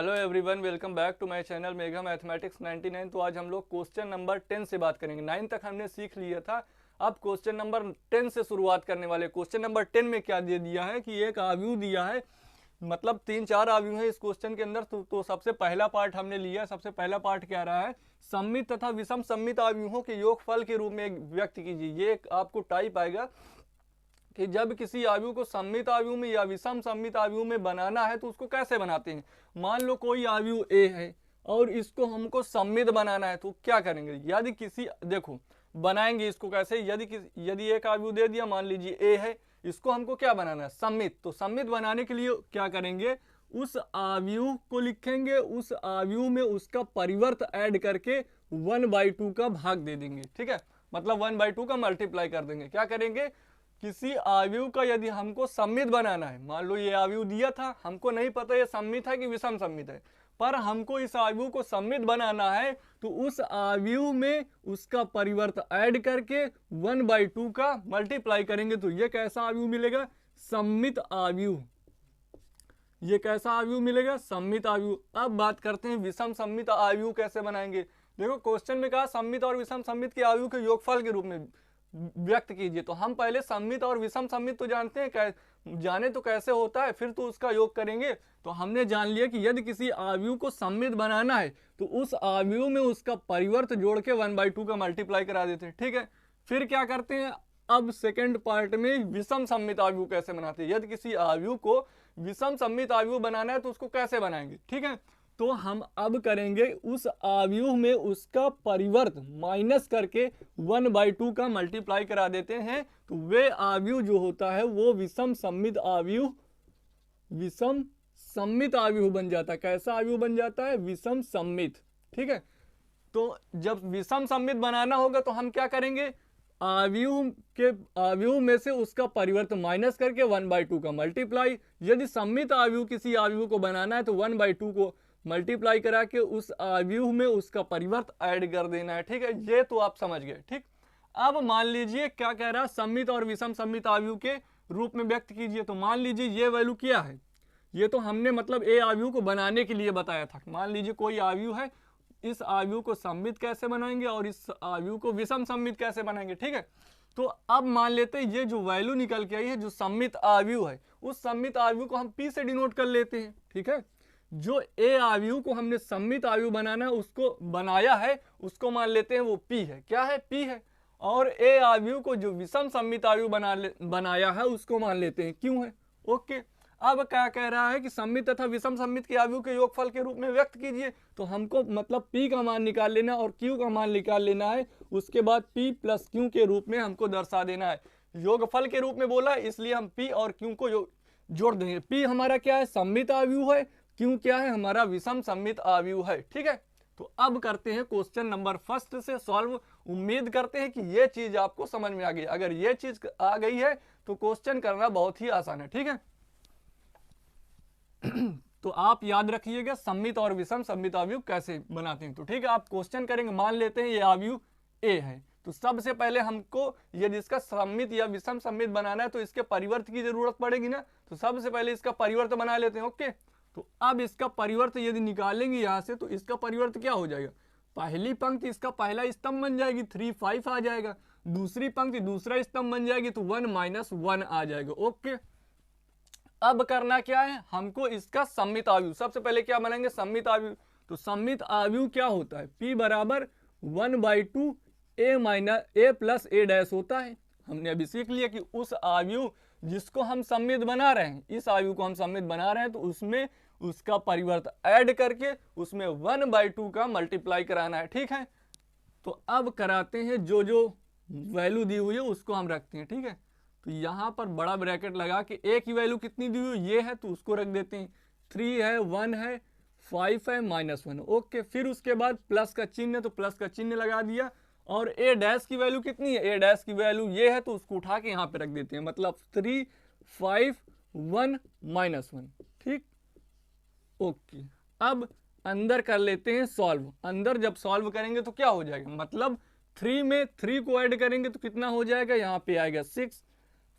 Hello everyone, welcome back to my channel mega mathematics 99। तो आज हम लोग क्वेश्चन नंबर 10 से बात करेंगे। 9 तक हमने सीख लिया था, अब क्वेश्चन नंबर 10 से शुरुआत करने वाले। क्वेश्चन नंबर 10 में क्या दे दिया है कि एक आव्यूह दिया है, मतलब 3-4 आव्यूह है इस क्वेश्चन के अंदर। तो सबसे पहला पार्ट हमने लिया। सबसे पहला पार्ट क्या रहा है, सममित तथा विषम सममित आव्यूहों के योगफल के रूप में व्यक्त कीजिए। ये एक आपको टाइप आएगा कि जब किसी आव्यूह को सममित आव्यूह में या विषम सममित आव्यूह में बनाना है तो उसको कैसे बनाते हैं। मान लो कोई आव्यूह ए है और इसको हमको सममित बनाना है, तो क्या करेंगे। यदि किसी, देखो बनाएंगे इसको कैसे, यदि एक आव्यूह दे दिया, मान लीजिए ए है, इसको हमको क्या बनाना है, सममित। तो सममित बनाने के लिए क्या करेंगे, उस आव्यूह को लिखेंगे, उस आव्यूह में उसका परिवर्त ऐड करके 1/2 का भाग दे देंगे। ठीक है, मतलब 1/2 का मल्टीप्लाई कर देंगे। क्या करेंगे, किसी आव्यूह का यदि हमको सममित बनाना है, मान लो ये आव्यूह दिया था, हमको नहीं पता ये सममित है कि विषम सममित है, पर हमको इस आव्यूह को सममित बनाना है, तो उस आव्यूह में उसका परिवर्त ऐड करके 1/2 का मल्टीप्लाई करेंगे, तो ये कैसा आव्यूह मिलेगा, सममित आव्यूह। ये कैसा आव्यूह मिलेगा, सममित आव्यूह। अब बात करते हैं विषम सममित आव्यूह कैसे बनाएंगे। देखो क्वेश्चन में कहा सममित और विषम सममित के आव्यूह के योगफल के रूप में व्यक्त कीजिए। तो हम पहले सममित और विषम सममित तो जानते हैं, जाने तो कैसे होता है, फिर तो उसका योग करेंगे। तो हमने जान लिया कि यदि किसी आव्यूह को सममित बनाना है तो उस आव्यूह में उसका परिवर्त जोड़ के 1/2 का मल्टीप्लाई करा देते हैं। ठीक है, फिर क्या करते हैं, अब सेकंड पार्ट में विषम सममित आव्यूह कैसे बनाते हैं। यदि किसी आव्यूह को विषम सममित आव्यूह बनाना है तो उसको कैसे बनाएंगे। ठीक है, तो हम अब करेंगे उस आव्यूह में उसका परिवर्त माइनस करके 1/2 का मल्टीप्लाई करा देते हैं, तो वे आव्यूह जो होता है वो विषम सममित आव्यूह, विषम सममित आव्यूह बन जाता है। कैसा आव्यूह बन जाता है, विषम सममित। ठीक है, तो जब विषम सममित बनाना होगा तो हम क्या करेंगे, आव्यूह में से उसका परिवर्त माइनस करके 1/2 का मल्टीप्लाई। यदि सममित आव्यूह किसी आव्यूह को बनाना है तो 1/2 को मल्टीप्लाई करा के उस आव्यूह में उसका परिवर्त ऐड कर देना है। ठीक है, ये तो आप समझ गए। ठीक, अब मान लीजिए क्या कह रहा है, सममित और विषम सममित आव्यूह के रूप में व्यक्त कीजिए। तो मान लीजिए ये वैल्यू क्या है, ये तो हमने मतलब ए आव्यूह को बनाने के लिए बताया था। मान लीजिए कोई आव्यूह है, इस आव्यूह को सममित कैसे बनाएंगे और इस आव्यूह को विषम सममित कैसे बनाएंगे। ठीक है, तो अब मान लेते हैं ये जो वैल्यू निकल के आई है, जो सममित आव्यूह है, उस सममित आव्यूह को हम P से डिनोट कर लेते हैं। ठीक है, जो ए आव्यूह को हमने सममित आव्यूह बनाना है, उसको बनाया है, उसको मान लेते हैं वो P है। क्या है, P है। और ए आव्यूह को जो विषम सममित आव्यूह बनाया है उसको मान लेते हैं Q है। ओके, अब क्या कह रहा है कि सममित तथा विषम सममित के आव्यूह के योगफल के रूप में व्यक्त कीजिए। तो हमको मतलब P का मान निकाल लेना और Q का मान निकाल लेना है, उसके बाद P प्लस Q के रूप में हमको दर्शा देना है। योगफल के रूप में बोला इसलिए हम P और Q को जोड़ देंगे। P हमारा क्या है, सममित आव्यूह है, Q क्या है, हमारा विषम सममित आव्यूह है। ठीक है, तो अब करते हैं क्वेश्चन नंबर फर्स्ट से सॉल्व। उम्मीद करते हैं कि ये चीज आपको समझ में आ गई। अगर ये चीज आ गई है तो क्वेश्चन करना बहुत ही आसान है। ठीक है, तो आप याद रखिएगा सममित और विषम सममित आव्यूह कैसे बनाते हैं। तो ठीक है, आप क्वेश्चन करेंगे, मान लेते हैं ये आव्यूह ए है, तो सबसे पहले हमको यदि इसका सममित या विषम सममित बनाना है तो इसके परिवर्त की जरूरत पड़ेगी ना। तो सबसे पहले इसका परिवर्त बना लेते हैं। ओके, तो अब इसका परिवर्त यदि निकालेंगे यहां से तो इसका परिवर्त क्या हो जाएगा, पहली पंक्ति इसका पहला स्तंभ बन जाएगी, 3 5 आ जाएगा। दूसरी पंक्ति दूसरा स्तंभ बन जाएगी तो 1 - 1 आ जाएगा। ओके, अब करना क्या है, हमको इसका सममित आव्यूह, सबसे पहले क्या बनाएंगे, सममित आव्यूह। तो सममित आव्यूह क्या होता है, P बराबर 1/2 a प्लस a डैश होता है। हमने अभी सीख लिया कि उस आव्यूह जिसको हम सममित बना रहे हैं, इस आव्यूह को हम सममित बना रहे हैं, तो उसमें उसका परिवर्त ऐड करके उसमें 1/2 का मल्टीप्लाई कराना है। ठीक है, तो अब कराते हैं, जो जो वैल्यू दी हुई है उसको हम रखते हैं। ठीक है, तो यहां पर बड़ा ब्रैकेट लगा के ए की वैल्यू कितनी दी हुई ये है तो उसको रख देते हैं, 3 है, 1 है, 5 है, -1। ओके, फिर उसके बाद प्लस का चिन्ह है तो प्लस का चिन्ह लगा दिया। और ए डैश की वैल्यू कितनी है, ए डैश की वैल्यू ये है तो उसको उठा के यहाँ पे रख देते हैं, मतलब 3 5 1 -1। ठीक, ओके, अब अंदर कर लेते हैं सॉल्व। अंदर जब सॉल्व करेंगे तो क्या हो जाएगा, मतलब 3 में 3 को ऐड करेंगे तो कितना हो जाएगा, यहाँ पे आएगा 6,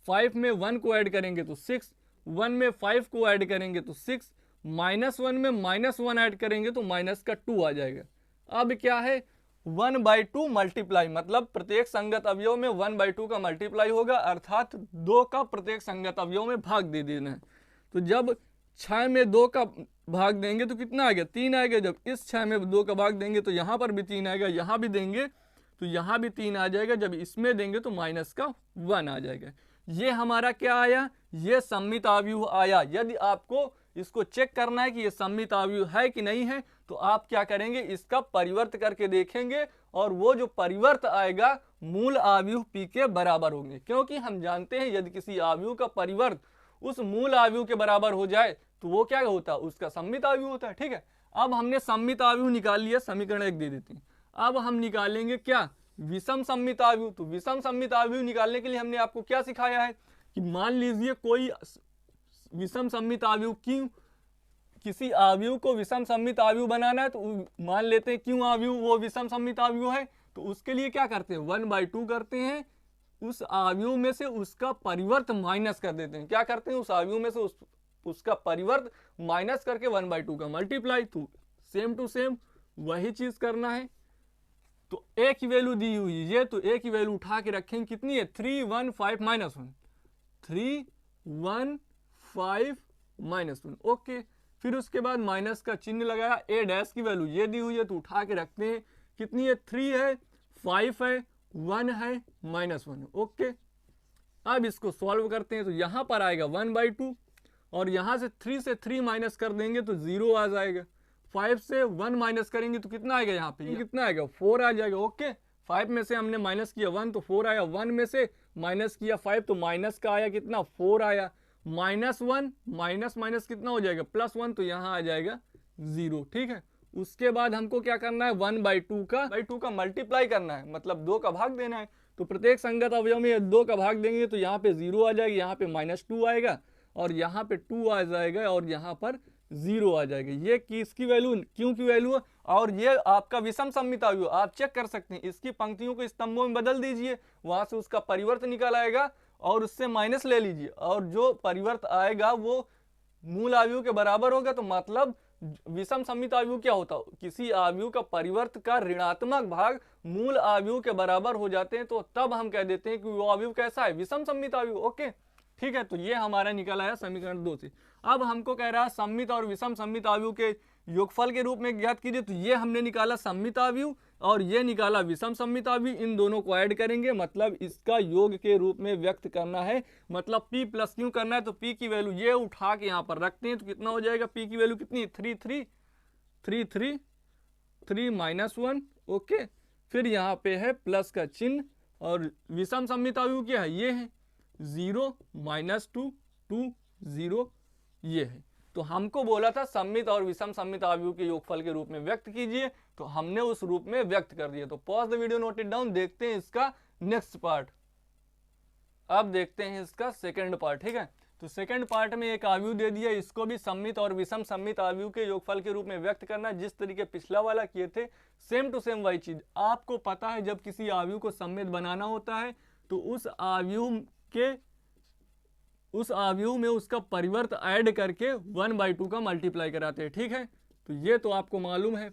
5 में 1 को ऐड करेंगे तो 6, 1 में 5 को ऐड करेंगे तो 6, -1 में -1 ऐड करेंगे तो -2 आ जाएगा। अब क्या है 1/2 मल्टीप्लाई, मतलब प्रत्येक संगत अवयव में 1/2 का मल्टीप्लाई होगा, अर्थात 2 का प्रत्येक संगत अवयव में भाग दे देना है। तो जब 6 में 2 का भाग देंगे तो कितना आएगा 3 आएगा। जब इस 6 में 2 का भाग देंगे तो यहाँ पर भी 3 आएगा, यहाँ भी देंगे तो यहाँ भी 3 आ जाएगा। जब इसमें देंगे तो -1 आ जाएगा। ये हमारा क्या आया, ये सममित आव्यूह आया। यदि आपको इसको चेक करना है कि ये सममित आव्यूह है कि नहीं है तो आप क्या करेंगे, इसका परिवर्त करके देखेंगे और वो जो परिवर्त आएगा मूल आव्यूह p के बराबर होंगे, क्योंकि हम जानते हैं यदि किसी आव्यूह का परिवर्त उस मूल आव्यूह के बराबर हो जाए तो वो क्या होता है, उसका सममित आव्यूह होता है। ठीक है, अब हमने सममित आव्यूह निकाल लिया, समीकरण 1 दे देते हैं। अब हम निकालेंगे क्या, विषम सममित आव्यूह। तो विषम सममित आव्यूह निकालने के लिए हमने आपको क्या सिखाया है कि मान लीजिए कोई विषम सममित आव्यूह, क्यों किसी आव्यूह को विषम सममित आव्यूह बनाना है तो मान लेते हैं क्यों आव्यूह वो विषम सममित आव्यूह है, तो उसके लिए क्या करते हैं 1/2 करते हैं, उस आव्यूह में से उसका परिवर्त माइनस कर देते हैं। क्या करते हैं, उस आव्यूह में से उसका परिवर्त माइनस करके 1/2 का मल्टीप्लाई। तो सेम टू सेम वही चीज करना है। तो ए की वैल्यू दी हुई है, तो ए की वैल्यू उठा के रखेंगे, कितनी है 315 -1 ओके। फिर उसके बाद माइनस का चिन्ह लगाया, ए डैश की वैल्यू ये दी हुई है तो उठा के रखते हैं, कितनी है 3 है 5 है 1 है -1 ओके। अब इसको सॉल्व करते हैं तो यहां पर आएगा 1/2 और यहां से 3 से 3 माइनस कर देंगे तो 0 आ जाएगा। 5 से 1 माइनस करेंगे तो कितना आएगा, यहाँ पे कितना आएगा 4 आ जाएगा ओके। 5 में से हमने माइनस किया 1 तो 4 आया, 1 में से माइनस किया 5 तो माइनस का आया कितना 4 आया। -1 माइनस कितना हो जाएगा +1 तो यहाँ आ जाएगा 0। ठीक है, उसके बाद हमको क्या करना है 1/2 का मल्टीप्लाई करना है, मतलब 2 का भाग देना है। तो प्रत्येक संगत अवयव में 2 का भाग देंगे तो यहाँ पे 0 आ जाएगा, यहाँ पे -2 आएगा और यहाँ पे 2 आ जाएगा और यहाँ पर 0 आ जाएगा। ये किसकी वैल्यू, क्यों की वैल्यू है। और ये आपका विषम सममित आव्यूह, आप चेक कर सकते हैं, इसकी पंक्तियों को स्तंभों में बदल दीजिए, वहां से उसका परिवर्त निकल आएगा और उससे माइनस ले लीजिए और जो परिवर्त आएगा वो मूल आव्यूह के बराबर होगा। तो मतलब विषम सममित आव्यूह क्या होता है, किसी आव्यूह का परिवर्त का ऋणात्मक भाग मूल आव्यूह के बराबर हो जाते हैं, तो तब हम कह देते हैं कि वो आव्यूह कैसा है, विषम सममित आव्यूह ओके। ठीक है, तो ये हमारा निकल आया समीकरण 2 से। अब हमको कह रहा है सममित और विषम सममित आव्यूह के योगफल के रूप में ज्ञात कीजिए। तो ये हमने निकाला सममित आव्यूह और ये निकाला विषम सममित आव्यूह, इन दोनों को ऐड करेंगे, मतलब इसका योग के रूप में व्यक्त करना है, मतलब p प्लस क्यों करना है। तो p की वैल्यू ये उठा के यहाँ पर रखते हैं तो कितना हो जाएगा, p की वैल्यू कितनी 3 -1 ओके। फिर यहाँ पे है प्लस का चिन्ह और विषम सममित आव्यूह क्या है, ये है 0 -2 2 0 ये है। तो हमको बोला था सममित और विषम सममित आव्यूह के योगफल के रूप में व्यक्त कीजिए, तो हमने उस रूप में व्यक्त कर दिया। तो pause the video, note it down, देखते हैं इसका नेक्स्ट पार्ट। अब देखते हैं इसका सेकंड पार्ट। ठीक है, तो सेकंड पार्ट में एक आव्यूह दे दिया, इसको भी सममित और विषम सममित आव्यूह के योगफल के रूप में व्यक्त करना। जिस तरीके पिछला वाला किए थे सेम टू सेम वही चीज। आपको पता है जब किसी आव्यूह को सममित बनाना होता है तो उस आव्यूह में उसका परिवर्त ऐड करके 1/2 का मल्टीप्लाई कराते हैं। ठीक है, तो ये तो आपको मालूम है।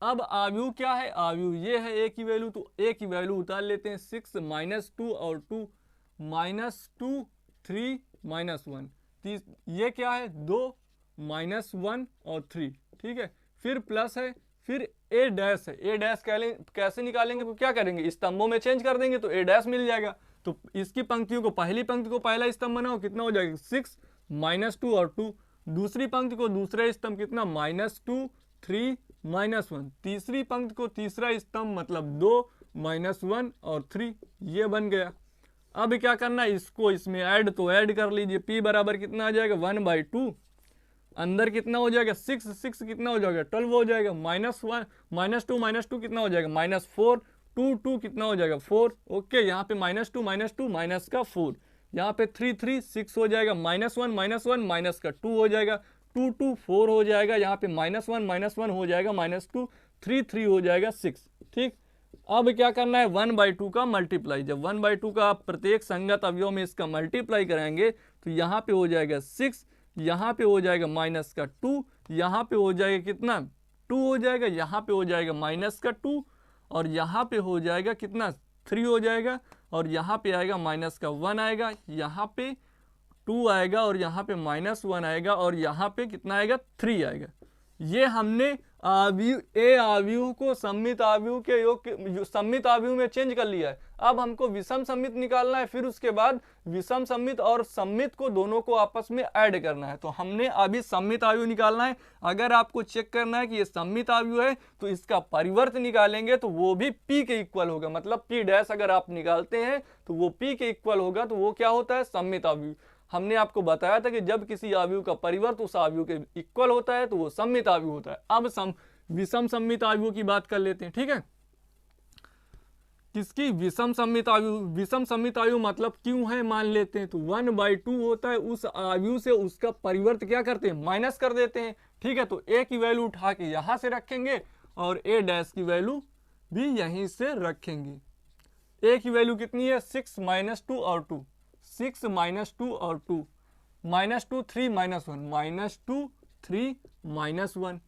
अब आव्यूह क्या है, आव्यूह ये है a की वैल्यू, तो a की वैल्यू उतार लेते हैं 6 -2 और 2 -2 3 -1, ये क्या है 2 -1 और 3। ठीक है, फिर प्लस है, फिर a डैश है। a डैश कैसे निकालेंगे, तो क्या करेंगे स्तंभों में चेंज कर देंगे तो a डैश मिल जाएगा। तो इसकी पंक्तियों को, पहली पंक्ति को पहला स्तंभ बनाओ, कितना हो जाएगा 6 -2 और 2। दूसरी पंक्ति को दूसरा स्तंभ कितना -2 3 -1। तीसरी पंक्ति को तीसरा स्तंभ मतलब 2 -1 और 3, ये बन गया। अब क्या करना है, इसको इसमें ऐड तो ऐड कर लीजिए। p बराबर कितना आ जाएगा 1/2, अंदर कितना हो जाएगा 6 कितना हो जाएगा 12 हो जाएगा, -2 कितना हो जाएगा -4, 2 कितना हो जाएगा 4 ओके। यहाँ पे -2 माइनस का 4, यहाँ पे 3 6 हो जाएगा, -1 माइनस का 2 हो जाएगा, 2 4 हो जाएगा, यहाँ पे -1 हो जाएगा, -2 3 हो जाएगा 6। ठीक, अब क्या करना है 1/2 का मल्टीप्लाई। जब 1/2 का प्रत्येक संगत अवयव में इसका मल्टीप्लाई कराएंगे तो यहाँ पे हो जाएगा 6 यहाँ पे हो जाएगा माइनस का 2, यहाँ पे हो जाएगा कितना 2 हो जाएगा, यहाँ पे हो जाएगा माइनस का 2 और यहाँ पे हो जाएगा कितना 3 हो जाएगा और यहाँ पे आएगा माइनस का 1 आएगा, यहाँ पे 2 आएगा और यहाँ पे माइनस 1 आएगा और यहाँ पे कितना आएगा 3 आएगा। ये हमने ए आव्यूह को सममित आव्यूह के योग सममित आव्यूह में चेंज कर लिया है। अब हमको विषम सममित निकालना है, फिर उसके बाद विषम सममित और सममित को दोनों को आपस में ऐड करना है। तो हमने अभी सममित आव्यूह निकालना है। अगर आपको चेक करना है कि ये सममित आव्यूह है तो इसका परिवर्त निकालेंगे तो वो भी p के इक्वल होगा, मतलब p डैश अगर आप निकालते हैं तो वो p के इक्वल होगा, तो वो क्या होता है सममित आव्यूह। हमने आपको बताया था कि जब किसी आव्यूह का परिवर्त उस आव्यूह के इक्वल होता है तो वो सममित आव्यूह होता है। अब विषम सममित आव्यूह की बात कर लेते हैं, ठीक है। किसकी विषम सममित आव्यूह, विषम सममित आव्यूह मतलब क्यों है मान लेते हैं तो 1/2 होता है, उस आव्यूह से उसका परिवर्त क्या करते हैं माइनस कर देते हैं, ठीक है। तो a की वैल्यू उठा के यहां से रखेंगे और a डैश की वैल्यू भी यहीं से रखेंगे। a की वैल्यू कितनी है 6 - 2 और 2, 6 - 2 और 2, -2 3 -1, -2 3 -1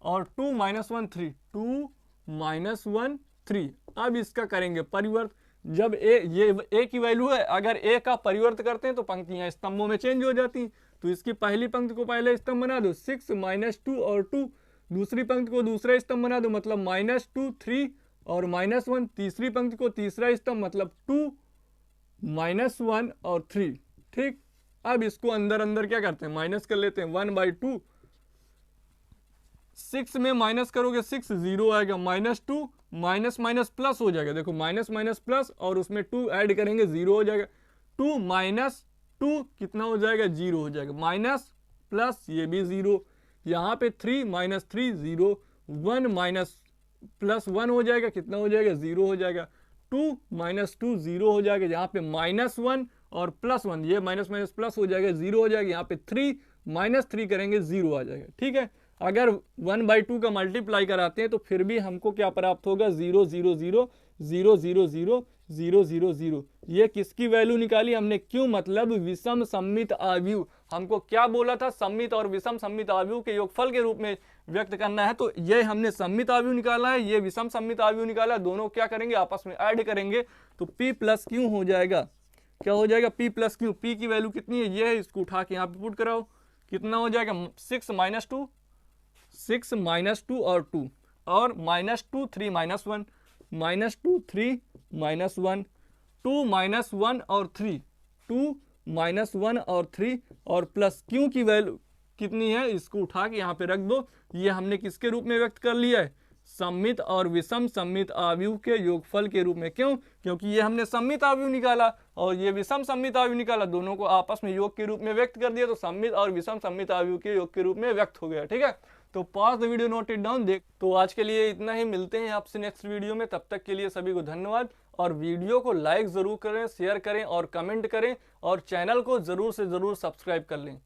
और 2 - 1 3, 2 - 1 3। अब इसका करेंगे परिवर्त। जब ए की वैल्यू है, अगर ए का परिवर्त करते हैं तो पंक्तियां स्तंभों में चेंज हो जाती। तो इसकी पहली पंक्ति को पहले स्तंभ बना दो 6 - 2 और 2, दूसरी पंक्ति को दूसरा स्तंभ बना दो मतलब -2 3 और -1, तीसरी पंक्ति को तीसरा स्तंभ मतलब 2 -1 और 3, ठीक। अब इसको अंदर अंदर क्या करते हैं माइनस कर लेते हैं 1/2, 6 में माइनस करोगे 6 0 आएगा, -2 माइनस माइनस प्लस हो जाएगा, देखो माइनस माइनस प्लस और उसमें 2 ऐड करेंगे 0 हो जाएगा, 2 - 2 कितना हो जाएगा 0 हो जाएगा, माइनस प्लस ये भी 0, यहाँ पे 3 - 3 0, 1 माइनस प्लस 1 हो जाएगा, कितना हो जाएगा 0 हो जाएगा, 2 - 2 0 हो जाएगा, यहाँ पे -1 और +1 ये माइनस माइनस प्लस हो जाएगा 0 हो जाएगा, यहाँ पे 3 - 3 करेंगे 0 आ जाएगा, ठीक है। अगर 1/2 का मल्टीप्लाई कराते हैं तो फिर भी हमको क्या प्राप्त होगा 0 0 0 0 0 0 0 0 0। ये किसकी वैल्यू निकाली हमने, क्यों, मतलब विषम सममित आव्यूह। हमको क्या बोला था सममित और विषम सममित आव्यूह के योगफल के रूप में व्यक्त करना है, तो ये हमने सममित आव्यूह निकाला है, ये विषम सममित आव्यूह निकाला है, दोनों क्या करेंगे आपस में ऐड करेंगे तो p + q हो जाएगा, क्या हो जाएगा p + q। p की वैल्यू कितनी है ये है, इसको उठा के यहाँ पे पुट कराओ, कितना हो जाएगा 6 - 2, 6 - 2 और 2 और -2 3 -1, -2 3 -1, 2 - 1 और 3, 2 - 1 और 3 और प्लस क्यू की वैल्यू कितनी है इसको उठा के यहाँ पे रख दो। ये हमने किसके रूप में व्यक्त कर लिया है सममित और विषम सममित आव्यूह के योगफल के रूप में। क्यों, क्योंकि ये हमने सममित आव्यूह निकाला और ये विषम सममित आव्यूह निकाला, दोनों को आपस में योग के रूप में व्यक्त कर दिया तो सममित और विषम सममित आव्यूह के योग के रूप में व्यक्त हो गया, ठीक है। तो pause the video, note it down. देख, तो आज के लिए इतना ही, मिलते हैं आपसे नेक्स्ट वीडियो में, तब तक के लिए सभी को धन्यवाद। और वीडियो को लाइक जरूर करें, शेयर करें और कमेंट करें और चैनल को जरूर से जरूर सब्सक्राइब कर लें।